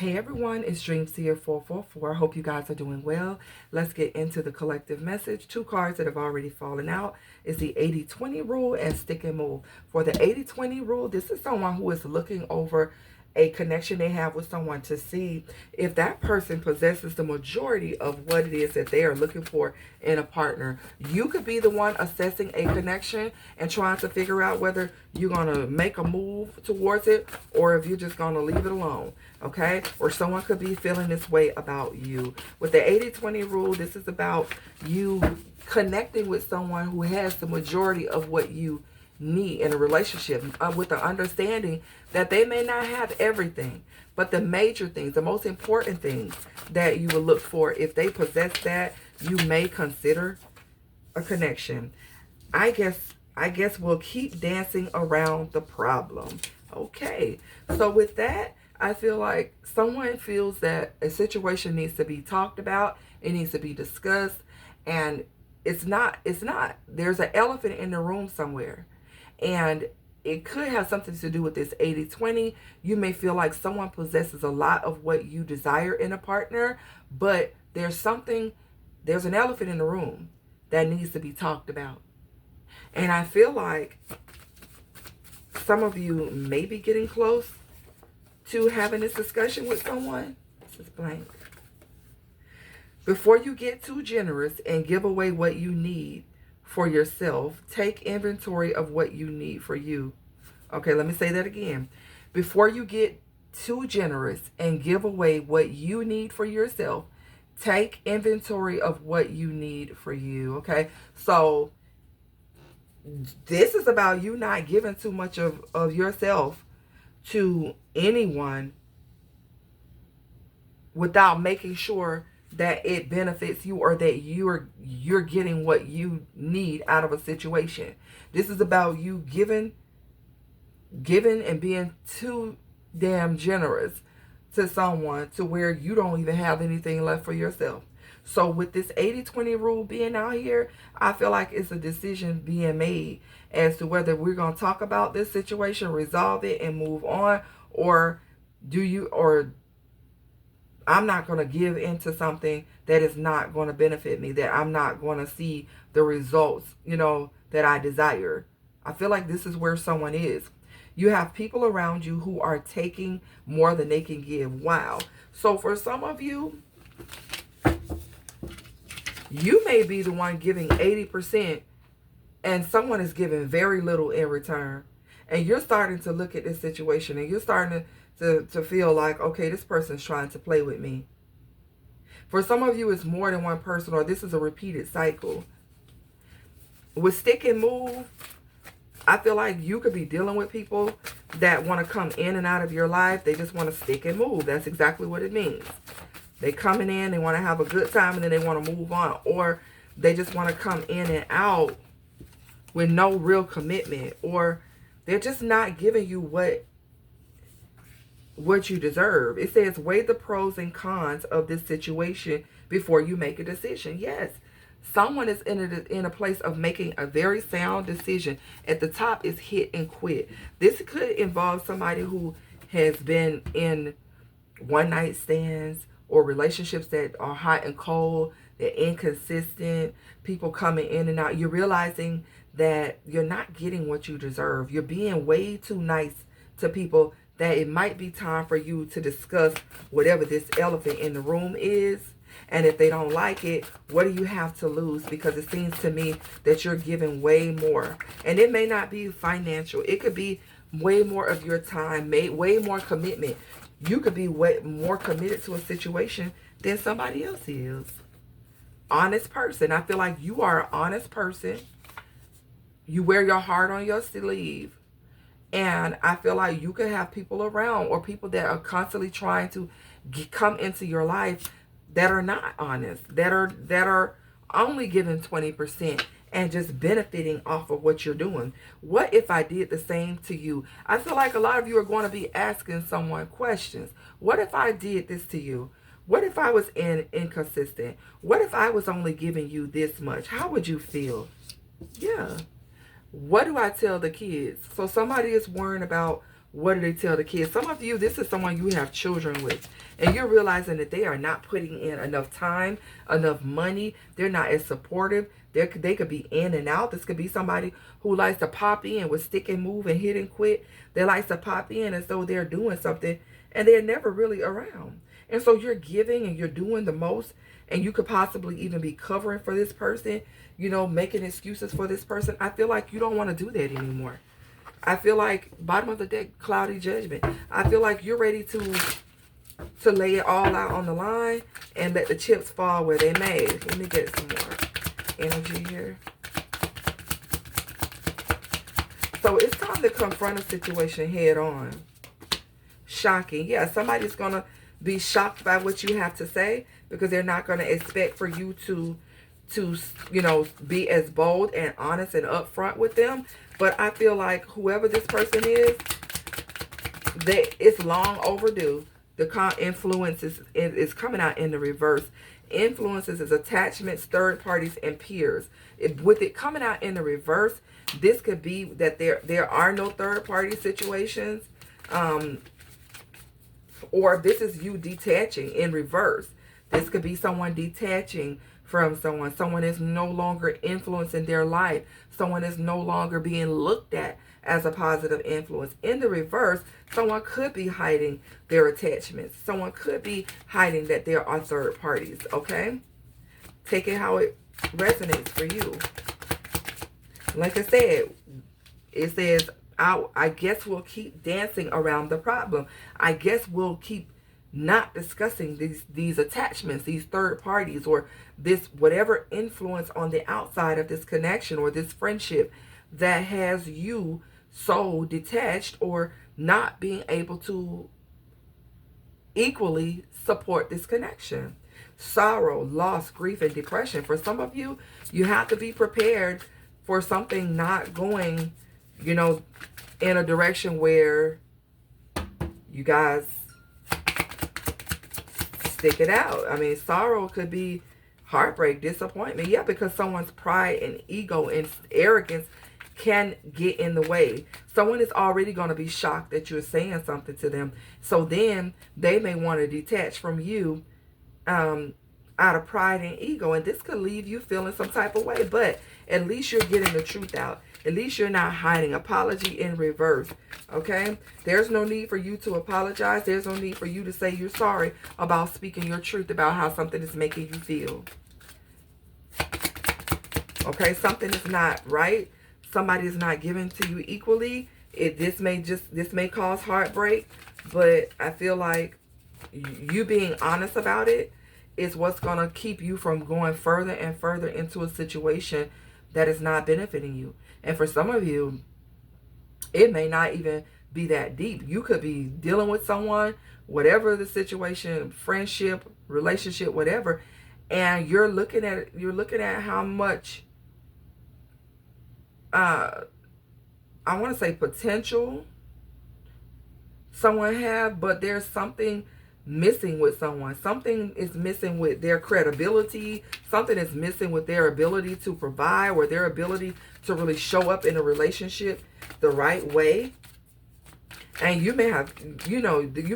Hey everyone, it's Dreams here 444. Hope you guys are doing well. Let's get into the collective message. Two cards that have already fallen out is the 80-20 rule and stick and move. For the 80-20 rule, this is someone who is looking over a connection they have with someone to see if that person possesses the majority of what it is that they are looking for in a partner. You could be the one assessing a connection and trying to figure out whether you're going to make a move towards it or if you're just going to leave it alone. Okay? Or someone could be feeling this way about you. With the 80-20 rule, this is about you connecting with someone who has the majority of what you need in a relationship, with the understanding that they may not have everything, but the major things, the most important things that you will look for, if they possess that, you may consider a connection. I guess we'll keep dancing around the problem. Okay. So with that, I feel like someone feels that a situation needs to be talked about, it needs to be discussed, and it's not. There's an elephant in the room somewhere. And it could have something to do with this 80-20. You may feel like someone possesses a lot of what you desire in a partner, but there's an elephant in the room that needs to be talked about. And I feel like some of you may be getting close to having this discussion with someone. This is blank. Before you get too generous and give away what you need for yourself, take inventory of what you need for you. Okay, let me say that again. Before you get too generous and give away what you need for yourself, take inventory of what you need for you. Okay, so this is about you not giving too much of yourself to anyone without making sure that it benefits you or that you're getting what you need out of a situation. This is about you giving and being too damn generous to someone to where you don't even have anything left for yourself. So with this 80-20 rule being out here, I feel like it's a decision being made as to whether we're going to talk about this situation, resolve it, and move on, or I'm not going to give into something that is not going to benefit me, that I'm not going to see the results, that I desire. I feel like this is where someone is. You have people around you who are taking more than they can give. Wow. So for some of you, you may be the one giving 80% and someone is giving very little in return. And you're starting to look at this situation and you're starting to feel like, okay, this person's trying to play with me. For some of you, it's more than one person, or this is a repeated cycle. With stick and move, I feel like you could be dealing with people that want to come in and out of your life. They just want to stick and move. That's exactly what it means. They coming in, they want to have a good time, and then they want to move on. Or they just want to come in and out with no real commitment. Or they're just not giving you what you deserve. It says, weigh the pros and cons of this situation before you make a decision. Yes, someone is in a place of making a very sound decision. At the top is hit and quit. This could involve somebody who has been in one-night stands or relationships that are hot and cold. They're inconsistent. People coming in and out. You're realizing that you're not getting what you deserve. You're being way too nice to people, that it might be time for you to discuss whatever this elephant in the room is. And if they don't like it, what do you have to lose? Because it seems to me that you're giving way more. And it may not be financial. It could be way more of your time, way more commitment. You could be way more committed to a situation than somebody else is. Honest person. I feel like you are an honest person. You wear your heart on your sleeve. And I feel like you could have people around, or people that are constantly trying to come into your life that are not honest, that are only giving 20% and just benefiting off of what you're doing. What if I did the same to you? I feel like a lot of you are going to be asking someone questions. What if I did this to you? What if I was inconsistent? What if I was only giving you this much? How would you feel? Yeah. What do I tell the kids? So somebody is worrying about What do they tell the kids? Some of you, this is someone you have children with, and you're realizing that they are not putting in enough time, enough money. They're not as supportive. They could be in and out. This could be somebody who likes to pop in with stick and move and hit and quit. They like to pop in as though they're doing something, and they're never really around. And so you're giving and you're doing the most, and you could possibly even be covering for this person, making excuses for this person. I feel like you don't want to do that anymore. I feel like, bottom of the deck, cloudy judgment. I feel like you're ready to lay it all out on the line and let the chips fall where they may. Let me get some more energy here. So it's time to confront a situation head on. Shocking. Yeah, somebody's going to be shocked by what you have to say, because they're not going to expect for you to be as bold and honest and upfront with them. But I feel like whoever this person is, it's long overdue. The influence is coming out in the reverse. Influences is attachments, third parties, and peers. With it coming out in the reverse, this could be that there are no third party situations, or this is you detaching in reverse. This could be someone detaching from someone. Someone is no longer influencing their life. Someone is no longer being looked at as a positive influence. In the reverse, someone could be hiding their attachments. Someone could be hiding that there are third parties, okay? Take it how it resonates for you. Like I said, it says, I guess we'll keep dancing around the problem. I guess we'll keep not discussing these attachments, these third parties, or this whatever influence on the outside of this connection or this friendship that has you so detached or not being able to equally support this connection. Sorrow, loss, grief, and depression. For some of you, you have to be prepared for something not going, in a direction where you guys stick it out. I mean, sorrow could be heartbreak, disappointment. Yeah, because someone's pride and ego and arrogance can get in the way. Someone is already going to be shocked that you're saying something to them. So then they may want to detach from you out of pride and ego. And this could leave you feeling some type of way. But at least you're getting the truth out. At least you're not hiding. Apology in reverse. Okay? There's no need for you to apologize. There's no need for you to say you're sorry about speaking your truth about how something is making you feel. Okay? Something is not right. Somebody is not given to you equally. This may cause heartbreak, but I feel like you being honest about it is what's going to keep you from going further and further into a situation that is not benefiting you. And for some of you, it may not even be that deep. You could be dealing with someone, whatever the situation, friendship, relationship, whatever, and you're looking at how much I want to say potential someone have, but there's something missing with someone. Something is missing with their credibility. Something is missing with their ability to provide, or their ability to really show up in a relationship the right way. And you may have, you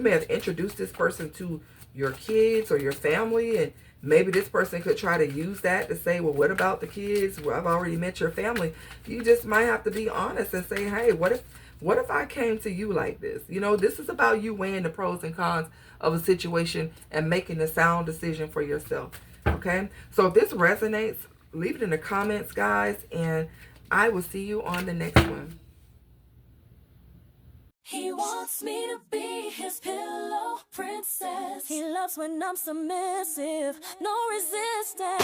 may have introduced this person to your kids or your family, and maybe this person could try to use that to say, well, what about the kids? Well, I've already met your family. You just might have to be honest and say, hey, what if I came to you like this? This is about you weighing the pros and cons of a situation and making a sound decision for yourself. Okay? So if this resonates, leave it in the comments, guys, and I will see you on the next one. He wants me to be his pillow princess. He loves when I'm submissive, no resistance.